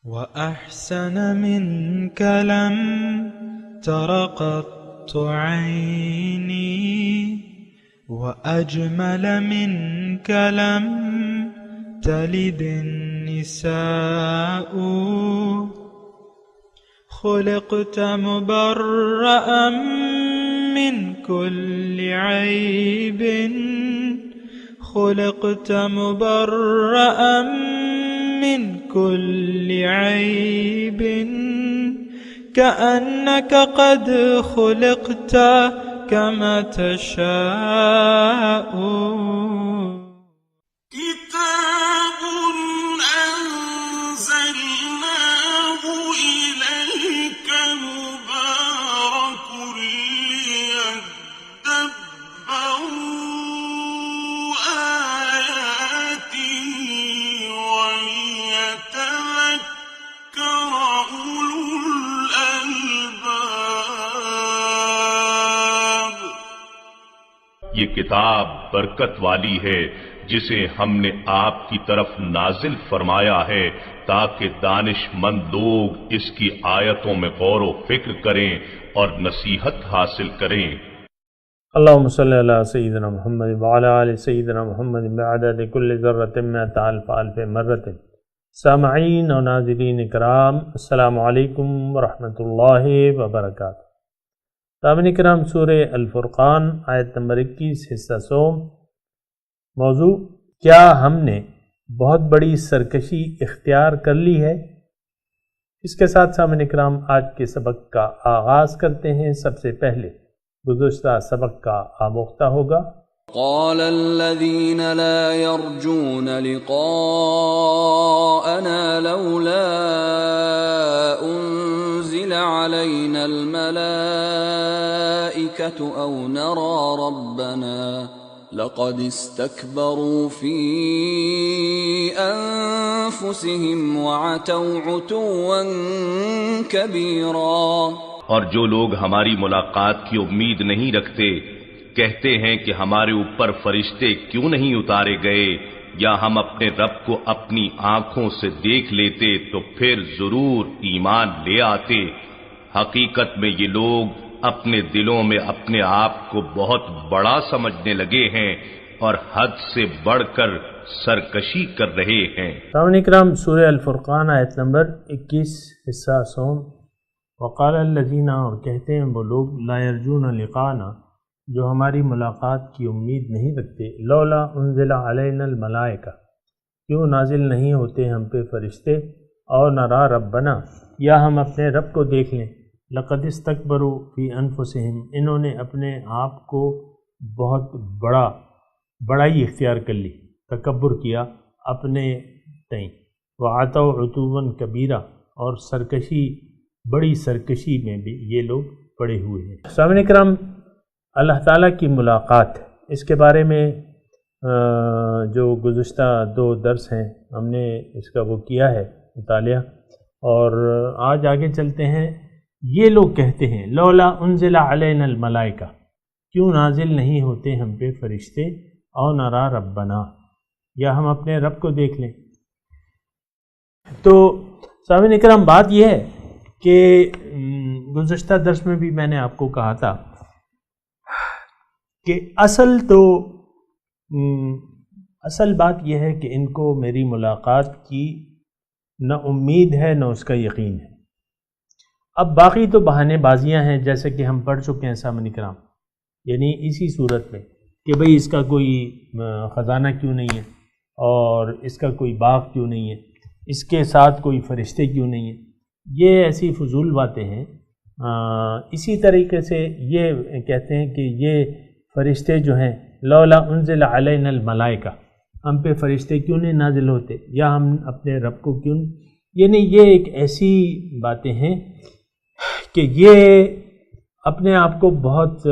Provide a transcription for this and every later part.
وأحسن منك لم تر قط عيني وأجمل منك لم تلد النساء خلقت مبرأ من كل عيب خلقت مبرأ من كل عيب كأنك قد خلقت كما تشاء كتاب أنزلناه إليك مبارك ليدبروا آياته وليتذكر أولو الألباب. یہ کتاب برکت والی ہے جسے ہم نے آپ کی طرف نازل فرمایا ہے تاکہ دانش مند لوگ اس کی آیتوں میں غور و فکر کریں اور نصیحت حاصل کریں. اللہم صلی علی سیدنا محمد وعلی آل سیدنا محمد بعدد کل ذرۃ مئۃ الف الف مرۃ. سامعین و ناظرین کرام، السلام علیکم ورحمۃ اللہ وبرکاتہ. سامعین کرام، سورہ الفرقان آیت نمبر 21 حصہ سوم. موضوع: کیا ہم نے بہت بڑی سرکشی اختیار کر لی ہے؟ اس کے ساتھ سامعین کرام آج کے سبق کا آغاز کرتے ہیں. سب سے پہلے گزشتہ سبق کا آموختہ ہوگا. قال الذين لا يرجون لقاءنا لولا أنزل علينا الملائكة أو نرى ربنا لقد استكبروا في أنفسهم وعتوا عتوا كبيرا. اور جو لوگ ہماری ملاقات کی امید نہیں رکھتے کہتے ہیں کہ ہمارے اوپر فرشتے کیوں نہیں اتارے گئے، یا ہم اپنے رب کو اپنی آنکھوں سے دیکھ لیتے تو پھر ضرور ایمان لے آتے. حقیقت میں یہ لوگ اپنے دلوں میں اپنے آپ کو بہت بڑا سمجھنے لگے ہیں اور حد سے بڑھ کر سرکشی کر رہے ہیں. سامعین کرام، سورہ الفرقان آیت نمبر 21 حصہ سوم. وقال الذین، اور کہتے ہیں وہ لوگ، لا یرجون لقاءنا، جو ہماری ملاقات کی امید نہیں رکھتے، لولا انزل علینا الملائکہ، کیوں نازل نہیں ہوتے ہم پہ فرشتے، اور نرا ربنا، یا ہم اپنے رب کو دیکھ لیں. لقد استکبروا فی انفسہم، انہوں نے اپنے آپ کو بہت بڑائی اختیار کر لی، تکبر کیا اپنے تئیں. وعتوا عتوا کبیرا، اور بڑی سرکشی میں بھی یہ لوگ پڑے ہوئے ہیں. سامعین کرام، اللہ تعالیٰ کی ملاقات، اس کے بارے میں جو گزشتہ 2 درس ہیں ہم نے اس کا وہ کیا ہے مطالعہ، اور آج آگے چلتے ہیں. یہ لوگ کہتے ہیں لولا انزل علینا الملائکہ، کیوں نازل نہیں ہوتے ہم پہ فرشتے، او نرا ربنا، یا ہم اپنے رب کو دیکھ لیں. تو سامعین اکرام، بات یہ ہے کہ گزشتہ درس میں بھی میں نے آپ کو کہا تھا کہ اصل بات یہ ہے کہ ان کو میری ملاقات کی نہ امید ہے نہ اس کا یقین ہے. اب باقی تو بہانے بازیاں ہیں، جیسے کہ ہم پڑھ چکے ہیں سامعین کرام، یعنی اسی صورت میں کہ بھئی اس کا کوئی خزانہ کیوں نہیں ہے، اور اس کا کوئی باغ کیوں نہیں ہے، اس کے ساتھ کوئی فرشتے کیوں نہیں ہیں. یہ ایسی فضول باتیں ہیں. اسی طریقے سے یہ کہتے ہیں کہ یہ فرشتے جو ہیں، لولا انزل علینا الملائکہ، ہم پہ فرشتے کیوں نہیں نازل ہوتے، یا ہم اپنے رب کو کیوں، یعنی یہ ایک ایسی باتیں ہیں کہ یہ اپنے آپ کو بہت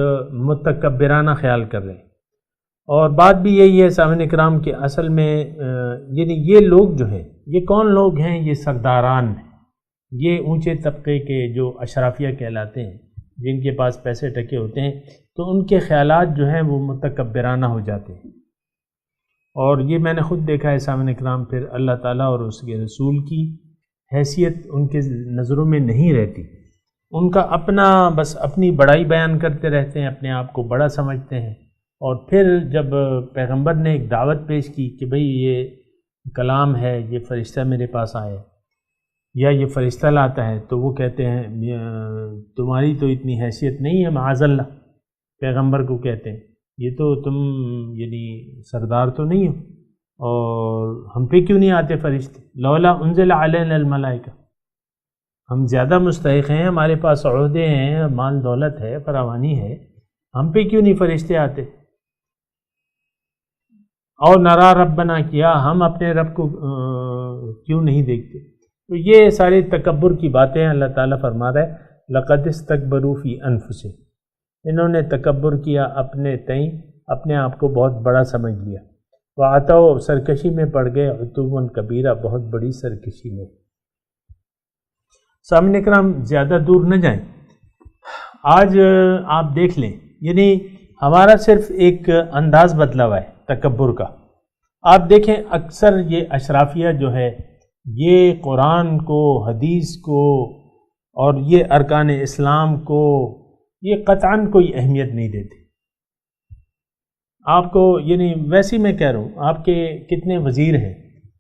متکبرانہ خیال کر رہے ہیں. اور بات بھی یہی ہے سامعین کرام کہ اصل میں یعنی یہ لوگ جو ہیں، یہ کون لوگ ہیں؟ یہ سرداران ہیں، یہ اونچے طبقے کے جو اشرافیہ کہلاتے ہیں، جن کے پاس پیسے ٹکے ہوتے ہیں، تو ان کے خیالات جو ہیں وہ متکبرانہ ہو جاتے ہیں. اور یہ میں نے خود دیکھا ہے سامعین کرام. پھر اللہ تعالیٰ اور اس کے رسول کی حیثیت ان کے نظروں میں نہیں رہتی، ان کا اپنا بس اپنی بڑائی بیان کرتے رہتے ہیں، اپنے آپ کو بڑا سمجھتے ہیں۔ اور پھر جب پیغمبر نے ایک دعوت پیش کی کہ بھئی یہ کلام ہے، یہ فرشتہ میرے پاس آئے یا یہ فرشتہ لاتا ہے، تو وہ کہتے ہیں تمہاری تو اتنی حیثیت نہیں ہے، معاذ اللہ، پیغمبر کو کہتے ہیں یہ تو تم یعنی سردار تو نہیں ہو، اور ہم پہ کیوں نہیں آتے فرشتے؟ لولا انزل علینا الملائکہ، ہم زیادہ مستحق ہیں، ہمارے پاس عہدے ہیں، مال دولت ہے، فراوانی ہے، ہم پہ کیوں نہیں فرشتے آتے؟ اور نرا ربنا، کیا ہم اپنے رب کو کیوں نہیں دیکھتے؟ تو یہ سارے تکبر کی باتیں اللہ تعالیٰ فرما رہا ہے لقد استکبروا فی انفسہم، انہوں نے تکبر کیا اپنے تئیں، اپنے آپ کو بہت بڑا سمجھ لیا، وعتوا، سرکشی میں پڑ گئے، عتوا کبیرہ، بہت بڑی سرکشی میں۔ سامعین کرام زیادہ دور نہ جائیں، آج آپ دیکھ لیں، یعنی ہمارا صرف ایک انداز بدلا ہوا ہے تکبر کا۔ آپ دیکھیں اکثر یہ اشرافیہ جو ہے یہ قرآن کو، حدیث کو اور یہ ارکان اسلام کو یہ قطعاً کوئی اہمیت نہیں دیتے۔ آپ کو یعنی ویسے میں کہہ رہا ہوں، آپ کے کتنے وزیر ہیں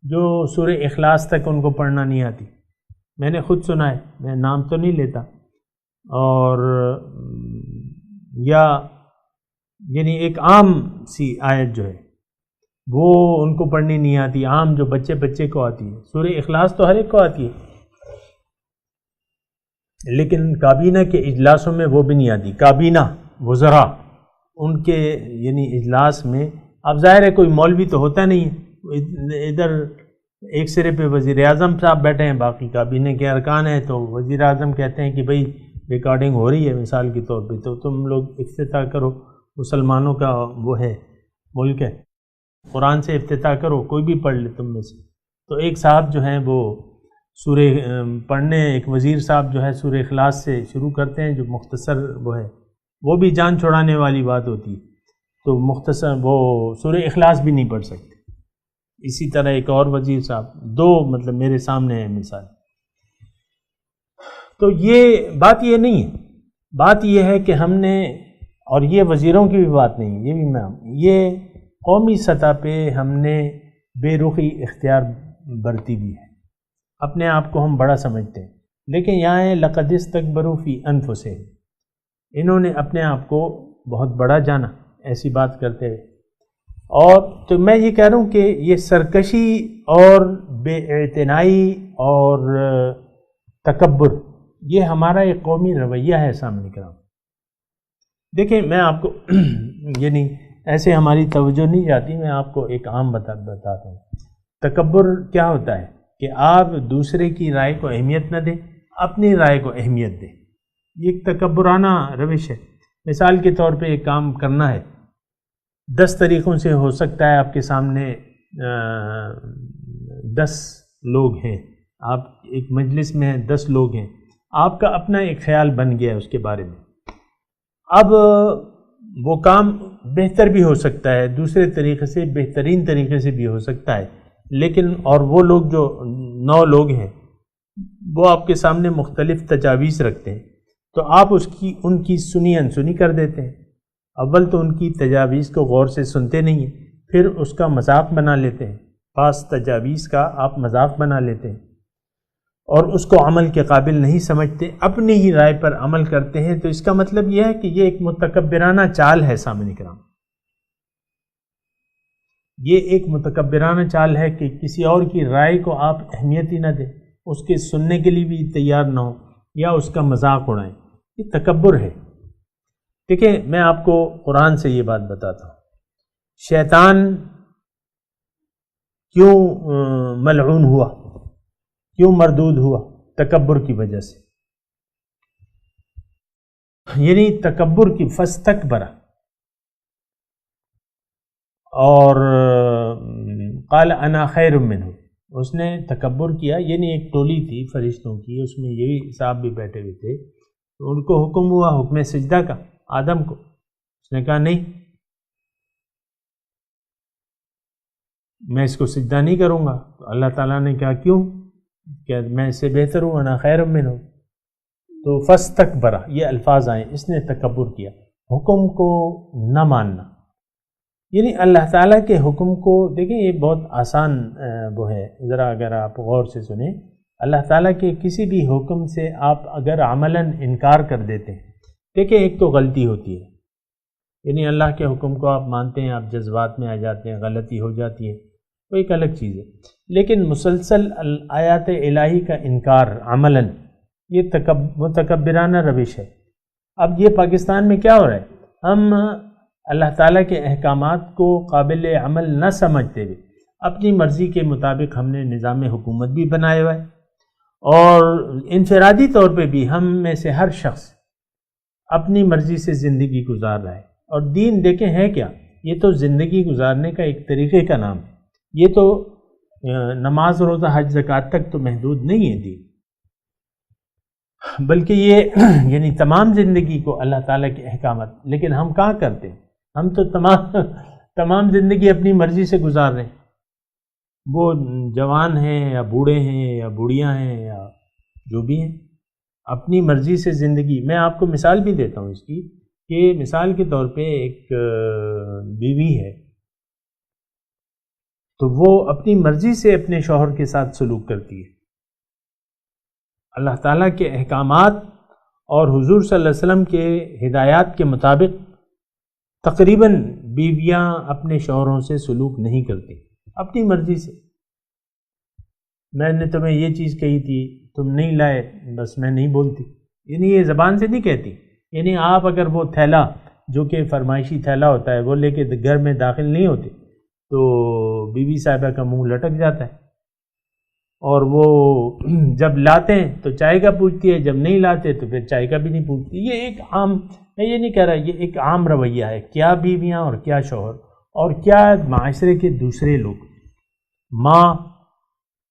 جو سورہ اخلاص تک ان کو پڑھنا نہیں آتی، میں نے خود سنا ہے، میں نام تو نہیں لیتا، اور یا یعنی ایک عام سی آیت جو ہے وہ ان کو پڑھنی نہیں آتی، عام جو بچے کو آتی ہے، سورہ اخلاص تو ہر ایک کو آتی ہے، لیکن کابینہ کے اجلاسوں میں وہ بھی نہیں آتی۔ کابینہ وزراء ان کے یعنی اجلاس میں، اب ظاہر ہے کوئی مولوی تو ہوتا نہیں ہے، ادھر ایک سرے پہ وزیر اعظم صاحب بیٹھے ہیں، باقی کابینہ کے ارکان ہیں، تو وزیر اعظم کہتے ہیں کہ بھئی ریکارڈنگ ہو رہی ہے مثال کے طور پہ، تو تم لوگ افتتاح کرو، مسلمانوں کا وہ ہے ملک ہے، قرآن سے افتتاح کرو، کوئی بھی پڑھ لے تم میں سے۔ تو ایک صاحب جو ہیں وہ سورہ پڑھنے، ایک وزیر صاحب جو ہے سورہ اخلاص سے شروع کرتے ہیں، جو مختصر وہ ہے، وہ بھی جان چھڑانے والی بات ہوتی ہے، تو مختصر وہ سورہ اخلاص بھی نہیں پڑھ سکتے۔ اسی طرح ایک اور وزیر صاحب، دو مطلب میرے سامنے ہے مثال۔ تو یہ بات یہ نہیں ہے، بات یہ ہے کہ ہم نے، اور یہ وزیروں کی بھی بات نہیں، یہ بھی میں، یہ قومی سطح پہ ہم نے بے رخی اختیار برتی بھی ہے، اپنے آپ کو ہم بڑا سمجھتے ہیں، لیکن یہاں ہے لقد استکبروا فی انفسہم، انہوں نے اپنے آپ کو بہت بڑا جانا ایسی بات کرتے ہوئے۔ اور تو میں یہ کہہ رہا ہوں کہ یہ سرکشی اور بے اعتنائی اور تکبر یہ ہمارا ایک قومی رویہ ہے سامنے کرام۔ دیکھیں میں آپ کو یعنی ایسے ہماری توجہ نہیں جاتی، میں آپ کو ایک عام بتاتا ہوں۔ تکبر کیا ہوتا ہے کہ آپ دوسرے کی رائے کو اہمیت نہ دیں، اپنی رائے کو اہمیت دیں، یہ ایک تکبرانہ روش ہے۔ مثال کے طور پہ ایک کام کرنا ہے، 10 طریقوں سے ہو سکتا ہے، آپ کے سامنے 10 لوگ ہیں، آپ ایک مجلس میں ہیں، 10 لوگ ہیں، آپ کا اپنا ایک خیال بن گیا ہے اس کے بارے میں۔ اب وہ کام بہتر بھی ہو سکتا ہے، دوسرے طریقے سے، بہترین طریقے سے بھی ہو سکتا ہے، لیکن اور وہ لوگ جو 9 لوگ ہیں وہ آپ کے سامنے مختلف تجاویز رکھتے ہیں، تو آپ ان کی سنی انسنی کر دیتے ہیں۔ اول تو ان کی تجاویز کو غور سے سنتے نہیں ہیں، پھر اس کا مذاق بنا لیتے ہیں، بعض تجاویز کا آپ مذاق بنا لیتے ہیں اور اس کو عمل کے قابل نہیں سمجھتے، اپنی ہی رائے پر عمل کرتے ہیں۔ تو اس کا مطلب یہ ہے کہ یہ ایک متکبرانہ چال ہے سامعین کرام، یہ ایک متکبرانہ چال ہے کہ کسی اور کی رائے کو آپ اہمیت ہی نہ دیں، اس کے سننے کے لیے بھی تیار نہ ہو یا اس کا مذاق اڑائیں، یہ تکبر ہے۔ دیکھیں میں آپ کو قرآن سے یہ بات بتاتا ہوں، شیطان کیوں ملعون ہوا، کیوں مردود ہوا؟ تکبر کی وجہ سے، یعنی تکبر کی فاستکبر، اور قال انا خیر منہ، اس نے تکبر کیا، یعنی ایک ٹولی تھی فرشتوں کی، اس میں یہی صاحب بھی بیٹھے ہوئے تھے، تو ان کو حکم ہوا حکم سجدہ کا آدم کو، اس نے کہا نہیں میں اس کو سجدہ نہیں کروں گا، تو اللہ تعالیٰ نے کہا کیوں؟ کہ میں اس سے بہتر ہوں، انا خیر منہ. تو فاستکبر یہ الفاظ آئیں، اس نے تکبر کیا، حکم کو نہ ماننا. یعنی اللہ تعالیٰ کے حکم کو دیکھیں، یہ بہت آسان وہ ہے، ذرا اگر آپ غور سے سنیں. اللہ تعالیٰ کے کسی بھی حکم سے آپ اگر عملاً انکار کر دیتے ہیں، دیکھیں ایک تو غلطی ہوتی ہے، یعنی اللہ کے حکم کو آپ مانتے ہیں، آپ جذبات میں آ جاتے ہیں، غلطی ہو جاتی ہے، وہ ایک الگ چیز ہے. لیکن مسلسل آیات الہی کا انکار عملاً، یہ متکبرانہ روش ہے. اب یہ پاکستان میں کیا ہو رہا ہے، ہم اللہ تعالیٰ کے احکامات کو قابل عمل نہ سمجھتے ہوئے اپنی مرضی کے مطابق ہم نے نظام حکومت بھی بنایا ہوا ہے، اور انفرادی طور پہ بھی ہم میں سے ہر شخص اپنی مرضی سے زندگی گزار رہا ہے. اور دین دیکھیں ہے کیا، یہ تو زندگی گزارنے کا ایک طریقے کا نام ہے. یہ تو نماز روزہ حج زکوٰۃ تک تو محدود نہیں ہے دین، بلکہ یہ یعنی تمام زندگی کو اللہ تعالیٰ کے احکامات. لیکن ہم کہاں کرتے ہیں، ہم تو تمام زندگی اپنی مرضی سے گزار رہے ہیں. وہ جوان ہیں یا بوڑھے ہیں یا بوڑھیاں ہیں یا جو بھی ہیں، اپنی مرضی سے زندگی. میں آپ کو مثال بھی دیتا ہوں اس کی، کہ مثال کے طور پہ ایک بیوی ہے، تو وہ اپنی مرضی سے اپنے شوہر کے ساتھ سلوک کرتی ہے. اللہ تعالیٰ کے احکامات اور حضور صلی اللہ علیہ وسلم کے ہدایات کے مطابق تقریباً بیویاں اپنے شوہروں سے سلوک نہیں کرتی، اپنی مرضی سے. میں نے تمہیں یہ چیز کہی تھی، تم نہیں لائے، بس میں نہیں بولتی. یعنی یہ زبان سے نہیں کہتی. یعنی آپ اگر وہ تھیلا جو کہ فرمائشی تھیلا ہوتا ہے وہ لے کے گھر میں داخل نہیں ہوتے تو بیوی صاحبہ کا منہ لٹک جاتا ہے. اور وہ جب لاتے ہیں تو چائے کا پوچھتی ہے، جب نہیں لاتے تو پھر چائے کا بھی نہیں پوچھتی. یہ ایک عام، میں یہ نہیں کہہ رہا، یہ ایک عام رویہ ہے. کیا بیویاں اور کیا شوہر اور کیا معاشرے کے دوسرے لوگ، ماں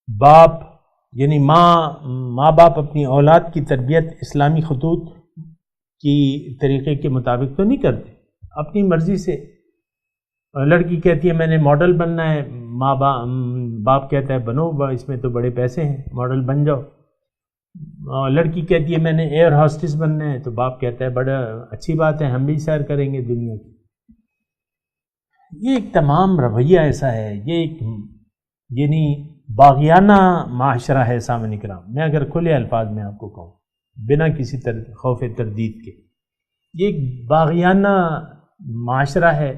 باپ، یعنی ماں باپ اپنی اولاد کی تربیت اسلامی خطوط کی طریقے کے مطابق تو نہیں کرتے، اپنی مرضی سے. لڑکی کہتی ہے میں نے ماڈل بننا ہے، باپ کہتا ہے بنو، اس میں تو بڑے پیسے ہیں، ماڈل بن جاؤ. لڑکی کہتی ہے میں نے ایئر ہوسٹس بننا ہے، تو باپ کہتا ہے بڑا اچھی بات ہے، ہم بھی سیر کریں گے دنیا کی. یہ ایک تمام رویہ ایسا ہے، یہ ایک یعنی باغیانہ معاشرہ ہے. سامعین کرام، میں اگر کھلے الفاظ میں آپ کو کہوں بنا کسی خوف تردید کے، یہ ایک باغیانہ معاشرہ ہے.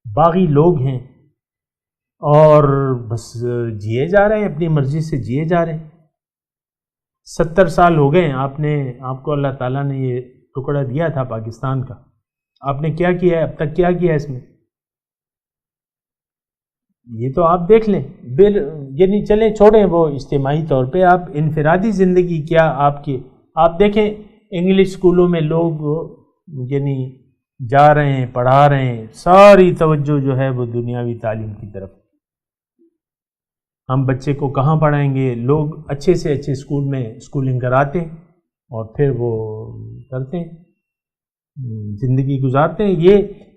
باغی لوگ ہیں اور بس جیے جا رہے ہیں، اپنی مرضی سے جیے جا رہے ہیں. 70 سال ہو گئے آپ کو اللہ تعالیٰ نے یہ ٹکڑا دیا تھا پاکستان کا، آپ نے کیا کیا ہے اب تک؟ کیا کیا ہے اس میں؟ یہ تو آپ دیکھ لیں. یعنی چلیں چھوڑیں وہ اجتماعی طور پہ، آپ انفرادی زندگی کیا آپ دیکھیں. انگلش اسکولوں میں لوگ یعنی جا رہے ہیں، پڑھا رہے ہیں، ساری توجہ جو ہے وہ دنیاوی تعلیم کی طرف. ہم بچے کو کہاں پڑھائیں گے؟ لوگ اچھے سے اچھے اسکول میں اسکولنگ کراتے ہیں اور پھر وہ کرتے ہیں، زندگی گزارتے ہیں.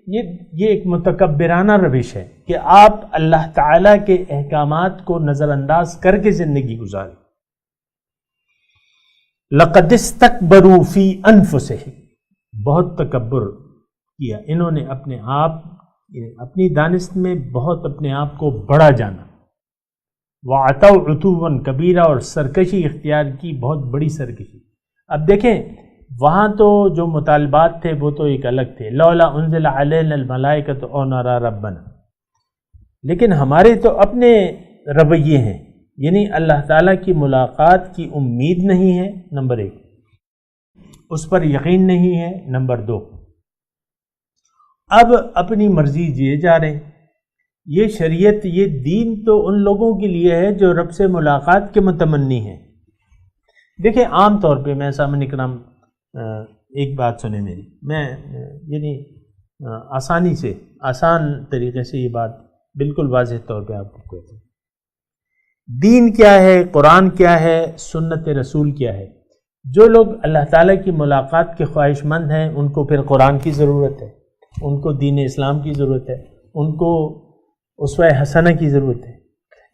یہ ایک متکبرانہ روش ہے کہ آپ اللہ تعالیٰ کے احکامات کو نظر انداز کر کے زندگی گزاریں. لقد استکبروا فی انفسہم، بہت تکبر کیا انہوں نے اپنی دانست میں بہت اپنے آپ کو بڑا جانا. وَعَتَوْا عُتُوًّا كَبِيرًا، اور سرکشی اختیار کی، بہت بڑی سرکشی. اب دیکھیں وہاں تو جو مطالبات تھے وہ تو ایک الگ تھے، لولا انزل علینا الملائکۃ او نرى ربنا. لیکن ہمارے تو اپنے رویے ہیں، یعنی اللہ تعالیٰ کی ملاقات کی امید نہیں ہے، نمبر 1، اس پر یقین نہیں ہے، نمبر 2، اب اپنی مرضی جیے جا رہے ہیں. یہ شریعت، یہ دین تو ان لوگوں کے لیے ہے جو رب سے ملاقات کے متمنی ہیں. دیکھیں عام طور پہ میں سامنے کرام ایک بات سنیں میری، میں یعنی آسان طریقے سے یہ بات بالکل واضح طور پہ آپ کو کہتا ہوں. دین کیا ہے، قرآن کیا ہے، سنت رسول کیا ہے. جو لوگ اللہ تعالیٰ کی ملاقات کے خواہش مند ہیں ان کو پھر قرآن کی ضرورت ہے، ان کو دین اسلام کی ضرورت ہے، ان کو اسوہ حسنہ کی ضرورت ہے.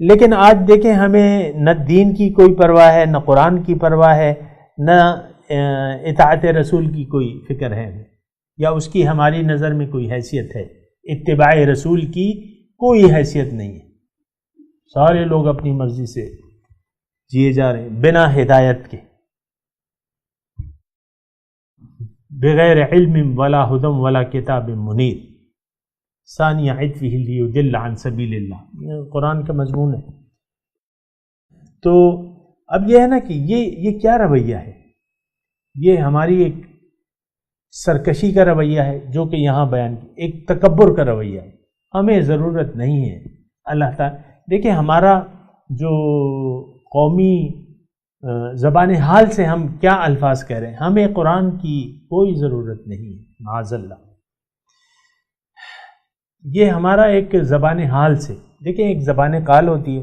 لیکن آج دیکھیں ہمیں نہ دین کی کوئی پرواہ ہے، نہ قرآن کی پرواہ ہے، نہ اطاعت رسول کی کوئی فکر ہے، یا اس کی ہماری نظر میں کوئی حیثیت ہے۔ اتباع رسول کی کوئی حیثیت نہیں ہے، سارے لوگ اپنی مرضی سے جیے جا رہے ہیں بنا ہدایت کے، بغیر علم ولا ہدم ولا کتاب منیر، ثانی عطفہ لیضل عن سبیل اللہ، یہ قرآن کا مضمون ہے۔ تو اب یہ ہے نا کہ یہ کیا رویہ ہے؟ یہ ہماری ایک سرکشی کا رویہ ہے جو کہ یہاں بیان کی، ایک تکبر کا رویہ ہے۔ ہمیں ضرورت نہیں ہے اللہ تعالیٰ، دیکھیں ہمارا جو قومی زبان حال سے ہم کیا الفاظ کہہ رہے ہیں، ہمیں قرآن کی کوئی ضرورت نہیں ہے معاذ اللہ۔ یہ ہمارا ایک زبان حال سے، دیکھیں ایک زبان قال ہوتی ہے،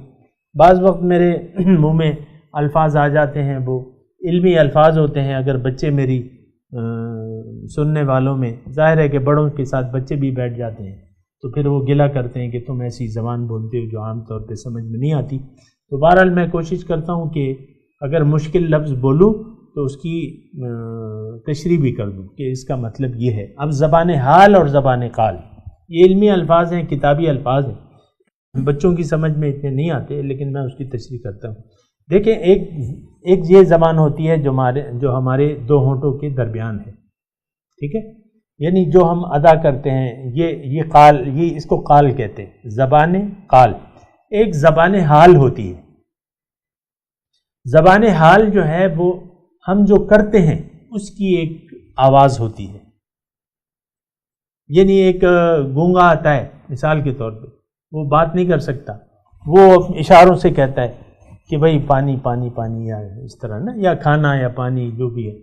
بعض وقت میرے منہ میں الفاظ آ جاتے ہیں، وہ علمی الفاظ ہوتے ہیں، اگر بچے میری سننے والوں میں، ظاہر ہے کہ بڑوں کے ساتھ بچے بھی بیٹھ جاتے ہیں تو پھر وہ گلہ کرتے ہیں کہ تم ایسی زبان بولتے ہو جو عام طور پہ سمجھ میں نہیں آتی۔ تو بہرحال میں کوشش کرتا ہوں کہ اگر مشکل لفظ بولوں تو اس کی تشریح بھی کر دوں کہ اس کا مطلب یہ ہے۔ اب زبان حال اور زبان قال یہ علمی الفاظ ہیں، کتابی الفاظ ہیں، بچوں کی سمجھ میں اتنے نہیں آتے، لیکن میں اس کی تشریح کرتا ہوں۔ دیکھیں ایک یہ زبان ہوتی ہے جو ہمارے دو ہونٹوں کے درمیان ہے، ٹھیک ہے، یعنی جو ہم ادا کرتے ہیں، یہ قال، یہ اس کو قال کہتے ہیں، زبان قال۔ ایک زبان حال ہوتی ہے، زبان حال جو ہے وہ ہم جو کرتے ہیں اس کی ایک آواز ہوتی ہے، یعنی ایک گونگا آتا ہے مثال کے طور پہ، وہ بات نہیں کر سکتا، وہ اشاروں سے کہتا ہے کہ بھئی پانی پانی پانی، یا اس طرح نا، یا کھانا یا پانی جو بھی ہے،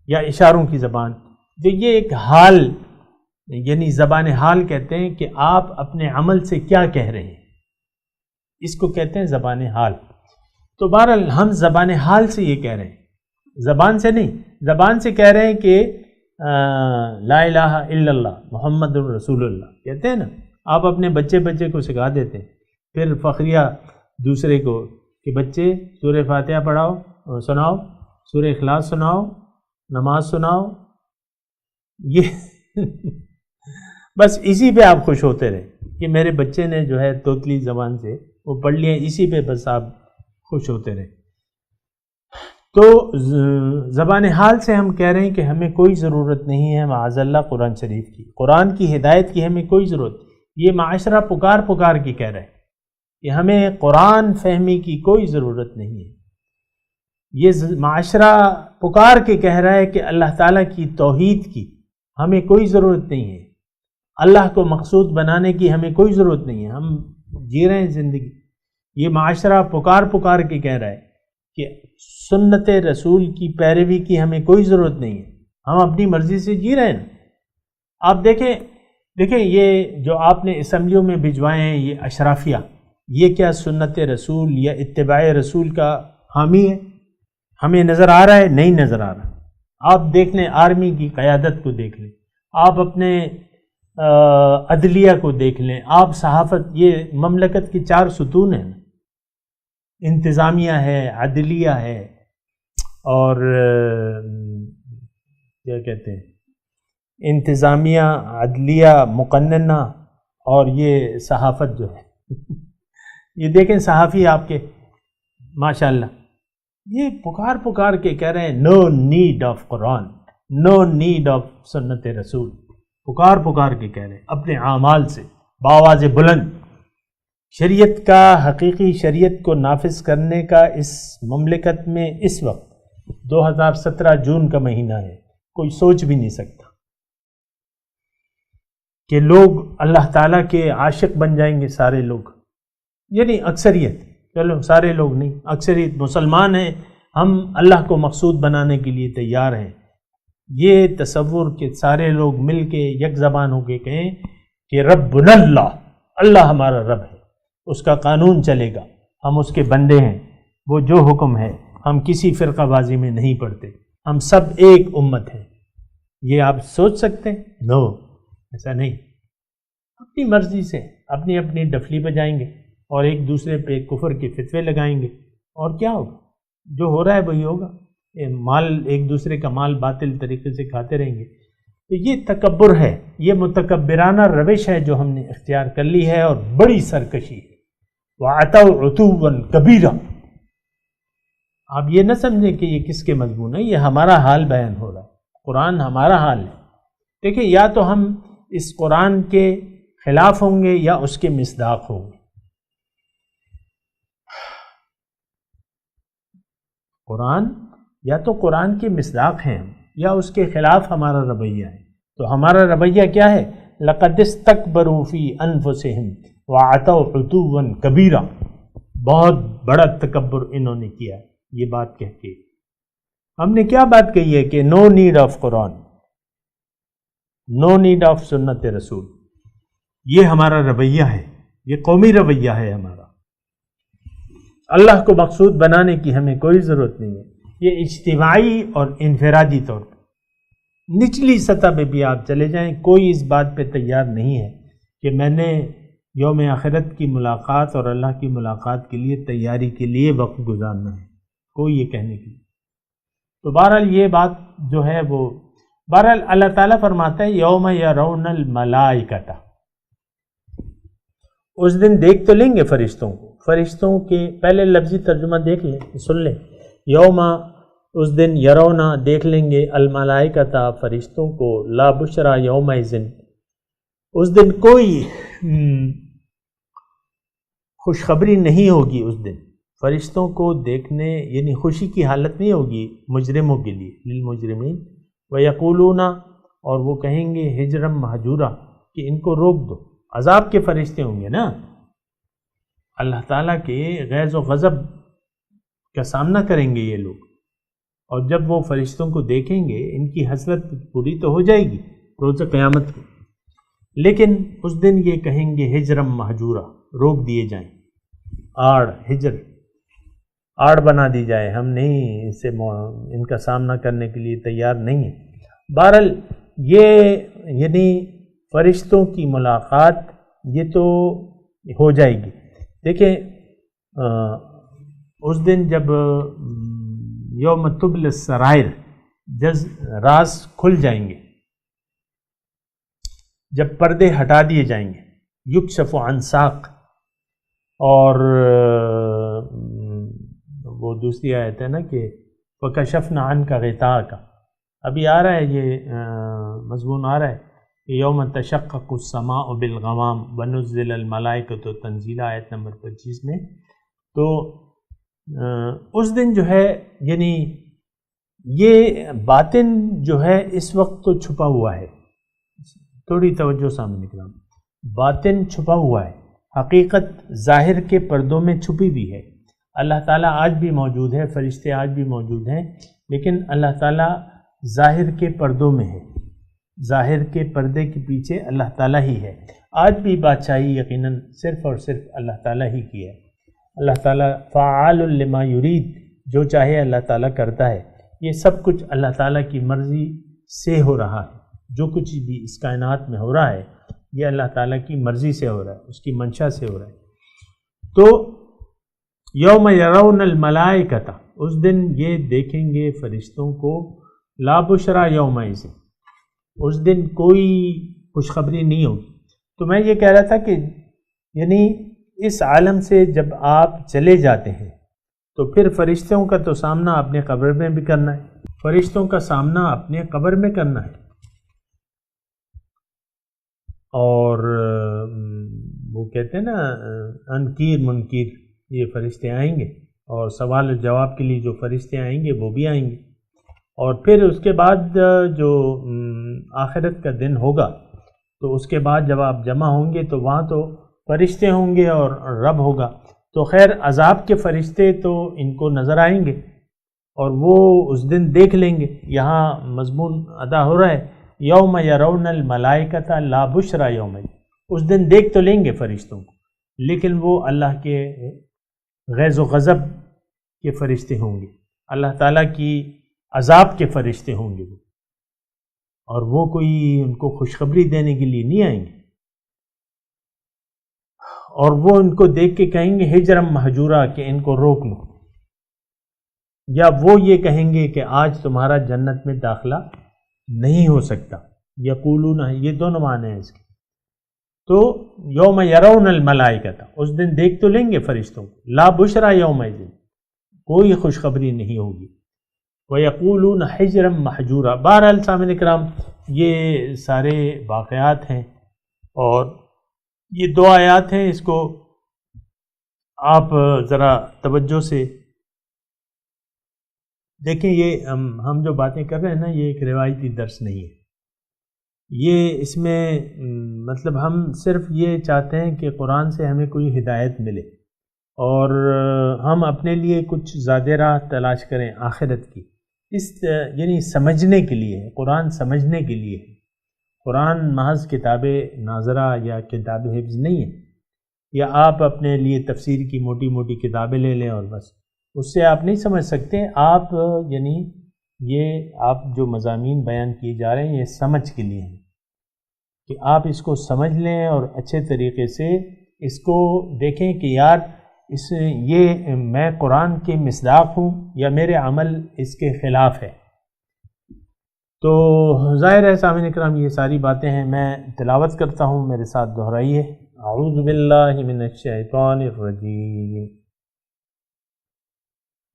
یا اشاروں کی زبان، جو یہ ایک حال، یعنی زبان حال کہتے ہیں کہ آپ اپنے عمل سے کیا کہہ رہے ہیں، اس کو کہتے ہیں زبان حال۔ تو بہرحال ہم زبان حال سے یہ کہہ رہے ہیں، زبان سے نہیں، زبان سے کہہ رہے ہیں کہ لا الہ الا اللہ محمد رسول اللہ کہتے ہیں نا، آپ اپنے بچے کو سکھا دیتے ہیں، پھر فخریہ دوسرے کو کہ بچے سورہ فاتحہ پڑھاؤ، سناؤ، سورہ اخلاص سناؤ، نماز سناؤ، یہ بس اسی پہ آپ خوش ہوتے رہے کہ میرے بچے نے جو ہے توتلی زبان سے وہ پڑھ لیا، اسی پہ بس آپ خوش ہوتے رہے۔ تو زبان حال سے ہم کہہ رہے ہیں کہ ہمیں کوئی ضرورت نہیں ہے معاذ اللہ قرآن شریف کی، قرآن کی ہدایت کی ہمیں کوئی ضرورت۔ یہ معاشرہ پکار کے کہہ رہا ہے کہ ہمیں قرآن فہمی کی کوئی ضرورت نہیں ہے، یہ معاشرہ پکار کے کہہ رہا ہے کہ اللہ تعالیٰ کی توحید کی ہمیں کوئی ضرورت نہیں ہے، اللہ کو مقصود بنانے کی ہمیں کوئی ضرورت نہیں ہے، ہم جی رہے ہیں زندگی۔ یہ معاشرہ پکار کے کہہ رہا ہے کہ سنت رسول کی پیروی کی ہمیں کوئی ضرورت نہیں ہے، ہم اپنی مرضی سے جی رہے ہیں۔ آپ دیکھیں یہ جو آپ نے اسمبلیوں میں بھجوائے ہیں یہ اشرافیہ، یہ کیا سنت رسول یا اتباع رسول کا حامی ہے؟ ہمیں نظر آ رہا ہے؟ نہیں نظر آ رہا۔ آپ دیکھ لیں آرمی کی قیادت کو دیکھ لیں، آپ اپنے عدلیہ کو دیکھ لیں، آپ صحافت، یہ مملکت کی 4 ستون ہیں، انتظامیہ ہے، عدلیہ ہے، اور کیا کہتے ہیں، انتظامیہ، عدلیہ، مقننہ، اور یہ صحافت جو ہے یہ دیکھیں صحافی آپ کے ماشاءاللہ یہ پکار کے کہہ رہے ہیں no need of Quran, no need of سنت رسول، پکار کے کہہ رہے ہیں اپنے اعمال سے بآواز بلند۔ شریعت کا، حقیقی شریعت کو نافذ کرنے کا اس مملکت میں اس وقت 2017 جون کا مہینہ ہے، کوئی سوچ بھی نہیں سکتا کہ لوگ اللہ تعالیٰ کے عاشق بن جائیں گے، سارے لوگ، یعنی اکثریت، چلو سارے لوگ نہیں، اکثریت مسلمان ہیں، ہم اللہ کو مقصود بنانے کے لیے تیار ہیں۔ یہ تصور کہ سارے لوگ مل کے یک زبان ہو کے کہیں کہ ربنا اللہ، اللہ ہمارا رب ہے، اس کا قانون چلے گا، ہم اس کے بندے ہیں، وہ جو حکم ہے، ہم کسی فرقہ بازی میں نہیں پڑتے، ہم سب ایک امت ہیں، یہ آپ سوچ سکتے ہیں؟ نو، ایسا نہیں، اپنی مرضی سے اپنی ڈفلی بجائیں گے، اور ایک دوسرے پہ کفر کے فتوے لگائیں گے، اور کیا ہوگا؟ جو ہو رہا ہے وہی ہوگا، مال ایک دوسرے کا مال باطل طریقے سے کھاتے رہیں گے۔ تو یہ تکبر ہے، یہ متکبرانہ روش ہے جو ہم نے اختیار کر لی ہے، اور بڑی سرکشی ہے۔ وَعَتَوْا عُتُوًّا كَبِيرًا۔ آپ یہ نہ سمجھیں کہ یہ کس کے مضمون ہے، یہ ہمارا حال بیان ہو رہا ہے، قرآن ہمارا حال ہے۔ دیکھیں، یا تو ہم اس قرآن کے خلاف ہوں گے یا اس کے مصداق ہوں گے۔ قرآن یا تو قرآن کے مصداق ہیں ہم، یا اس کے خلاف ہمارا رویہ ہے۔ تو ہمارا رویہ کیا ہے؟ لَقَدِ اسْتَكْبَرُوا فِي أَنفُسِهِمْ وَعَتَوْا عُتُوًّا كَبِيرًا۔ بہت بڑا تکبر انہوں نے کیا ہے یہ بات کہہ کے۔ ہم نے کیا بات کہی ہے کہ no need of Quran, no need of سنت رسول۔ یہ ہمارا رویہ ہے، یہ قومی رویہ ہے ہمارا۔ اللہ کو مقصود بنانے کی ہمیں کوئی ضرورت نہیں ہے۔ یہ اجتماعی اور انفرادی طور پر نچلی سطح پہ بھی آپ چلے جائیں، کوئی اس بات پہ تیار نہیں ہے کہ میں نے یوم آخرت کی ملاقات اور اللہ کی ملاقات کے لیے تیاری کے لیے وقت گزارنا ہے، کوئی یہ کہنے کی۔ تو بہرحال یہ بات جو ہے وہ بہرحال اللہ تعالیٰ فرماتا ہے یوم یرون الملائکۃ، اس دن دیکھ تو لیں گے فرشتوں کو۔ فرشتوں کے پہلے لفظی ترجمہ دیکھ لیں، سن لیں۔ یوم، اس دن، یرونا دیکھ لیں گے، الملائکۃ فرشتوں کو، لا بشرا یومئذ، اس دن کوئی خوشخبری نہیں ہوگی۔ اس دن فرشتوں کو دیکھنے یعنی خوشی کی حالت نہیں ہوگی مجرموں کے لیے، للمجرمین، ویقولون، اور وہ کہیں گے ہجرم مہجورا، کہ ان کو روک دو۔ عذاب کے فرشتے ہوں گے نا، اللہ تعالیٰ کے غیظ و غضب کا سامنا کریں گے یہ لوگ، اور جب وہ فرشتوں کو دیکھیں گے ان کی حسرت پوری تو ہو جائے گی روز قیامت کو، لیکن اس دن یہ کہیں گے ہجرم مہجورا، روک دیے جائیں، آڑ، ہجر، آڑ بنا دی جائے، ہم نہیں ان سے ان کا سامنا کرنے کے لیے تیار نہیں ہیں۔ بہرحال یہ یعنی فرشتوں کی ملاقات یہ تو ہو جائے گی۔ دیکھیں اس دن جب یوم تبل السرائر، راز کھل جائیں گے، جب پردے ہٹا دیے جائیں گے، یکشف عن ساق، اور وہ دوسری آیت ہے نا کہ وَكَشَفْنَا عَنْكَ غِطَاءَكَ، ابھی آ رہا ہے یہ مضمون آ رہا ہے کہ یوم تشقق السماء بالغمام ونزل الملائکۃ تنزیلا، آیت نمبر 25 میں۔ تو اس دن جو ہے یعنی یہ باطن جو ہے اس وقت تو چھپا ہوا ہے، تھوڑی توجہ سامنے کرام، باطن چھپا ہوا ہے، حقیقت ظاہر کے پردوں میں چھپی ہوئی ہے۔ اللہ تعالیٰ آج بھی موجود ہے، فرشتے آج بھی موجود ہیں، لیکن اللہ تعالیٰ ظاہر کے پردوں میں ہے، ظاہر کے پردے کے پیچھے اللہ تعالیٰ ہی ہے۔ آج بھی بادشاہی یقیناً صرف اور صرف اللہ تعالیٰ ہی کی ہے۔ اللہ تعالیٰ فعال لما یرید، جو چاہے اللہ تعالیٰ کرتا ہے۔ یہ سب کچھ اللہ تعالیٰ کی مرضی سے ہو رہا ہے، جو کچھ بھی اس کائنات میں ہو رہا ہے یہ اللہ تعالیٰ کی مرضی سے ہو رہا ہے، اس کی منشا سے ہو رہا ہے۔ تو یوم یرون الملائکۃ، اس دن یہ دیکھیں گے فرشتوں کو، لا بشرا یومئذ، اس دن کوئی خوشخبری نہیں ہوگی۔ تو میں یہ کہہ رہا تھا کہ یعنی اس عالم سے جب آپ چلے جاتے ہیں تو پھر فرشتوں کا تو سامنا اپنے قبر میں بھی کرنا ہے، فرشتوں کا سامنا اپنے قبر میں کرنا ہے، اور وہ کہتے ہیں نا انکیر منکیر، یہ فرشتے آئیں گے، اور سوال و جواب کے لیے جو فرشتے آئیں گے وہ بھی آئیں گے، اور پھر اس کے بعد جو آخرت کا دن ہوگا تو اس کے بعد جب آپ جمع ہوں گے تو وہاں تو فرشتے ہوں گے اور رب ہوگا۔ تو خیر عذاب کے فرشتے تو ان کو نظر آئیں گے اور وہ اس دن دیکھ لیں گے۔ یہاں مضمون ادا ہو رہا ہے یوم یرون الملائکۃ لا بشرا یوم، اس دن دیکھ تو لیں گے فرشتوں کو، لیکن وہ اللہ کے غیظ و غضب کے فرشتے ہوں گے، اللہ تعالیٰ کی عذاب کے فرشتے ہوں گے وہ، اور وہ کوئی ان کو خوشخبری دینے کے لیے نہیں آئیں گے۔ اور وہ ان کو دیکھ کے کہیں گے ہجرم محجورہ کہ ان کو روک لو، یا وہ یہ کہیں گے کہ آج تمہارا جنت میں داخلہ نہیں ہو سکتا. یقولون، یہ دونوں معنی ہیں اس کے. تو یوم یرون الملائکۃ، اس دن دیکھ تو لیں گے فرشتوں کو. لا بشرا یومئذ، کوئی خوشخبری نہیں ہوگی. وَيَقُولُونَ حِجْرًا مَحْجُورًا. بہرحال سامعین کرام، یہ سارے واقعات ہیں اور یہ 2 آیات ہیں. اس کو آپ ذرا توجہ سے دیکھیں. یہ ہم جو باتیں کر رہے ہیں نا، یہ ایک روایتی درس نہیں ہے. یہ اس میں مطلب ہم صرف یہ چاہتے ہیں کہ قرآن سے ہمیں کوئی ہدایت ملے اور ہم اپنے لیے کچھ زیادہ راہ تلاش کریں آخرت کی. یعنی سمجھنے کے لیے، قرآن سمجھنے کے لیے. قرآن محض کتاب ناظرہ یا کتاب حفظ نہیں ہے، یا آپ اپنے لیے تفسیر کی موٹی موٹی کتابیں لے لیں اور بس اس سے آپ نہیں سمجھ سکتے. آپ یعنی یہ آپ جو مضامین بیان کیے جا رہے ہیں یہ سمجھ کے لیے ہیں کہ آپ اس کو سمجھ لیں اور اچھے طریقے سے اس کو دیکھیں کہ یار یہ میں قرآن کے مصداق ہوں یا میرے عمل اس کے خلاف ہے. تو ظاہر ہے سامعین اکرام یہ ساری باتیں ہیں. میں تلاوت کرتا ہوں، میرے ساتھ دہرائیے. اعوذ باللہ من الشیطان الرجیم.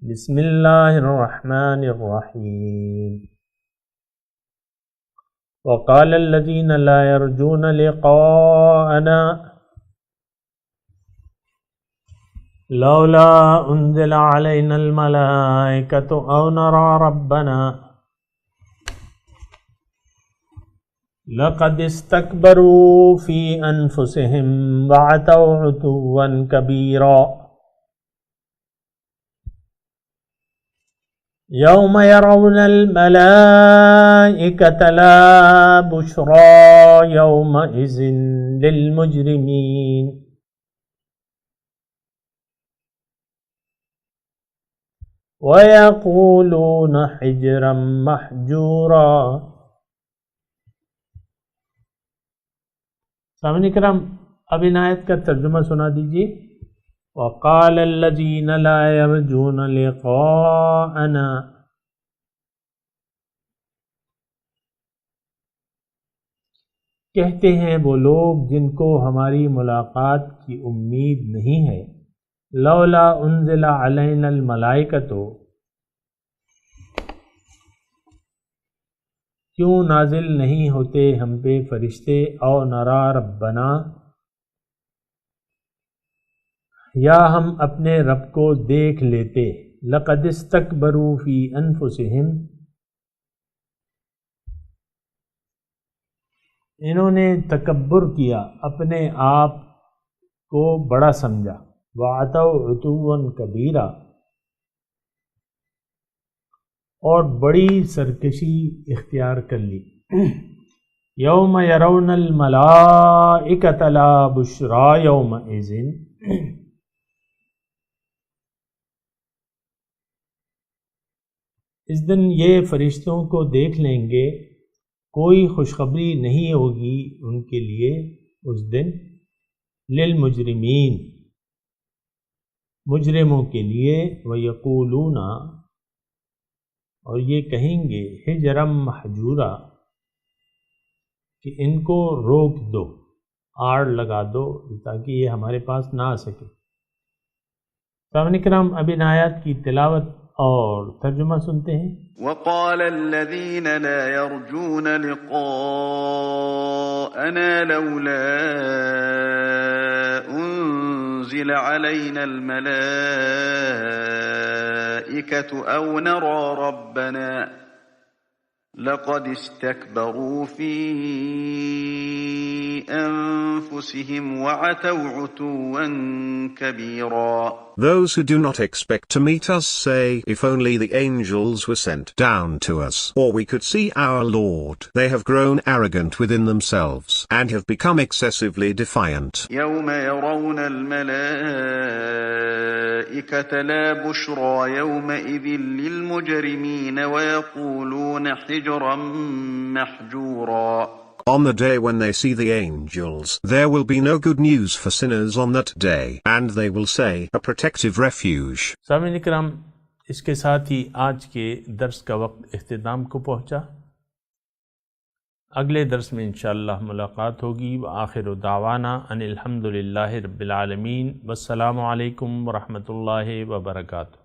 بسم اللہ الرحمن الرحیم. وقال الذین لا يرجون لقاءنا لولا انزل علینا الملائکۃ او نرى ربنا لقد استكبروا في انفسهم وعتوا عتوا كبيرا يوم يرون الملائكة لا بشرى يومئذ للمجرمين وَيَقُولُونَ حِجْرًا مَحْجُورًا. سامعین کرام، اب ان آیت کا ترجمہ سنا دیجیے. وَقَالَ الَّذِينَ لَا يَرْجُونَ لِقَاءَنَا. کہتے ہیں وہ لوگ جن کو ہماری ملاقات کی امید نہیں ہے. لولا انزل علینا الملائکۃ، کیوں نازل نہیں ہوتے ہم پہ فرشتے. او نرا ربنا، یا ہم اپنے رب کو دیکھ لیتے. لقد استکبروا فی انفسہم، انہوں نے تکبر کیا، اپنے آپ کو بڑا سمجھا. وَعَتَوْا عُتُوًّا كَبِيرًا، اور بڑی سرکشی اختیار کر لی. یوم یرون الملائکۃ لا بشرى یومئذ، اس دن یہ فرشتوں کو دیکھ لیں گے، کوئی خوشخبری نہیں ہوگی ان کے لیے اس دن. للمجرمین، مجرموں کے لیے. وَيَقُولُونَ، اور یہ کہیں گے حجرم محجورا، کہ ان کو روک دو، آڑ لگا دو تاکہ یہ ہمارے پاس نہ آ سکے. سامعین کرام، اب ان آیات کی تلاوت اور ترجمہ سنتے ہیں. وقال الذين لا يرجون لقاءنا لولا أنزل علينا الملائكة أو نرى ربنا لقد استكبروا في أنفسهم وعتوا عتوا كبيرا. Those who do not expect to meet us say, if only the angels were sent down to us, or we could see our Lord. They have grown arrogant within themselves and have become excessively defiant. يوم يرون الملائكة لا بشرى يومئذ للمجرمين ويقولون حجرا محجورا. On the day when they see the angels, there will be no good news for sinners on that day, and they will say, a protective refuge. سامعین کرام، اس کے ساتھ ہی آج کے درس کا وقت اختتام کو پہنچا۔ اگلے درس میں انشاءاللہ ملاقات ہوگی۔ وآخر دعوانا ان الحمد للہ رب العالمین، والسلام علیکم ورحمۃ اللہ وبرکاتہ۔